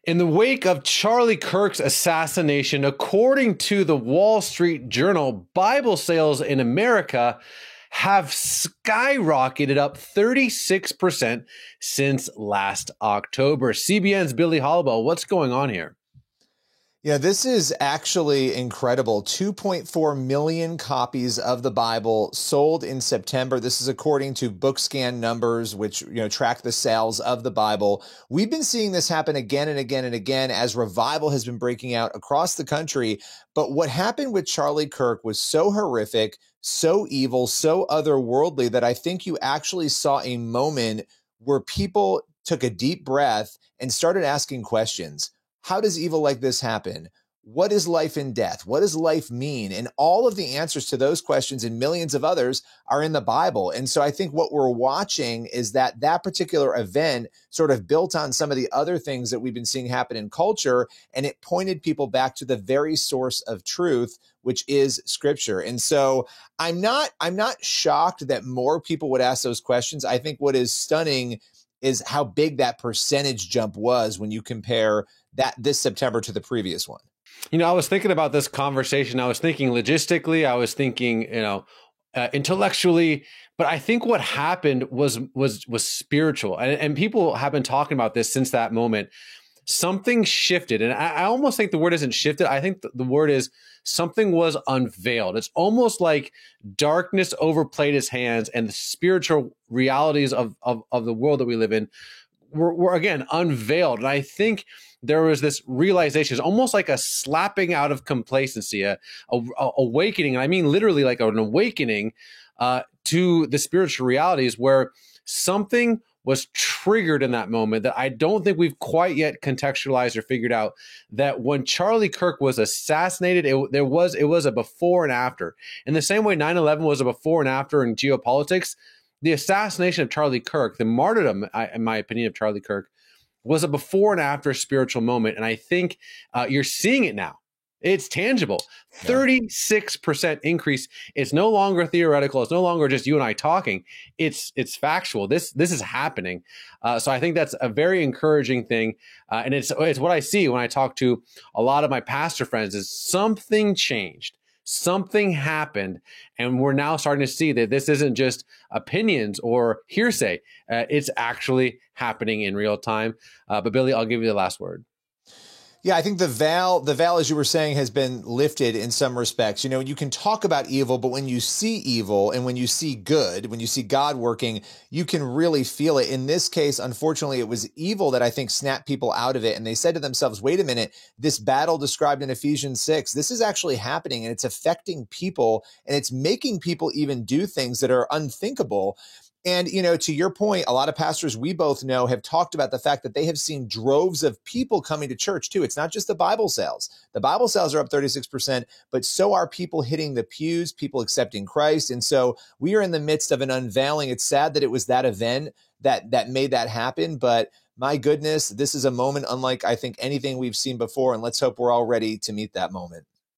In the wake of Charlie Kirk's assassination, according to the Wall Street Journal, Bible sales in America have skyrocketed up 36% since last October. CBN's Billy Hallowell, what's going on here? Yeah, this is actually incredible. 2.4 million copies of the Bible sold in September. This is according to BookScan numbers, which track the sales of the Bible. We've been seeing this happen again and again and again as revival has been breaking out across the country. But what happened with Charlie Kirk was so horrific, so evil, so otherworldly that I think you actually saw a moment where people took a deep breath and started asking questions. How does evil like this happen? What is life and death? What does life mean? And all of the answers to those questions and millions of others are in the Bible. And so I think what we're watching is that particular event sort of built on some of the other things that we've been seeing happen in culture. And it pointed people back to the very source of truth, which is Scripture. And so I'm not shocked that more people would ask those questions. I think what is stunning is how big that percentage jump was when you compare this September to the previous one. I was thinking about this conversation. I was thinking logistically. I was thinking, intellectually. But I think what happened was spiritual, and people have been talking about this since that moment. Something shifted, and I almost think the word isn't shifted. I think the word is something was unveiled. It's almost like darkness overplayed his hands, and the spiritual realities of the world that we live in were again unveiled. And I think there was this realization, it's almost like a slapping out of complacency, a awakening. And I mean literally like an awakening to the spiritual realities, where something was triggered in that moment that I don't think we've quite yet contextualized or figured out. That when Charlie Kirk was assassinated, it was a before and after. In the same way 9/11 was a before and after in geopolitics, the assassination of Charlie Kirk, the martyrdom, in my opinion, of Charlie Kirk, was a before and after spiritual moment. And I think you're seeing it now. It's tangible. 36% increase. It's no longer theoretical. It's no longer just you and I talking. It's factual. This is happening. So I think that's a very encouraging thing. And it's what I see when I talk to a lot of my pastor friends is something changed. Something happened, and we're now starting to see that this isn't just opinions or hearsay. It's actually happening in real time. But Billy, I'll give you the last word. Yeah, I think the veil, as you were saying, has been lifted in some respects. You can talk about evil, but when you see evil and when you see good, when you see God working, you can really feel it. In this case, unfortunately, it was evil that I think snapped people out of it. And they said to themselves, wait a minute, this battle described in Ephesians 6, this is actually happening and it's affecting people and it's making people even do things that are unthinkable. And, to your point, a lot of pastors we both know have talked about the fact that they have seen droves of people coming to church, too. It's not just the Bible sales. The Bible sales are up 36%, but so are people hitting the pews, people accepting Christ. And so we are in the midst of an unveiling. It's sad that it was that event that made that happen. But my goodness, this is a moment unlike, I think, anything we've seen before. And let's hope we're all ready to meet that moment.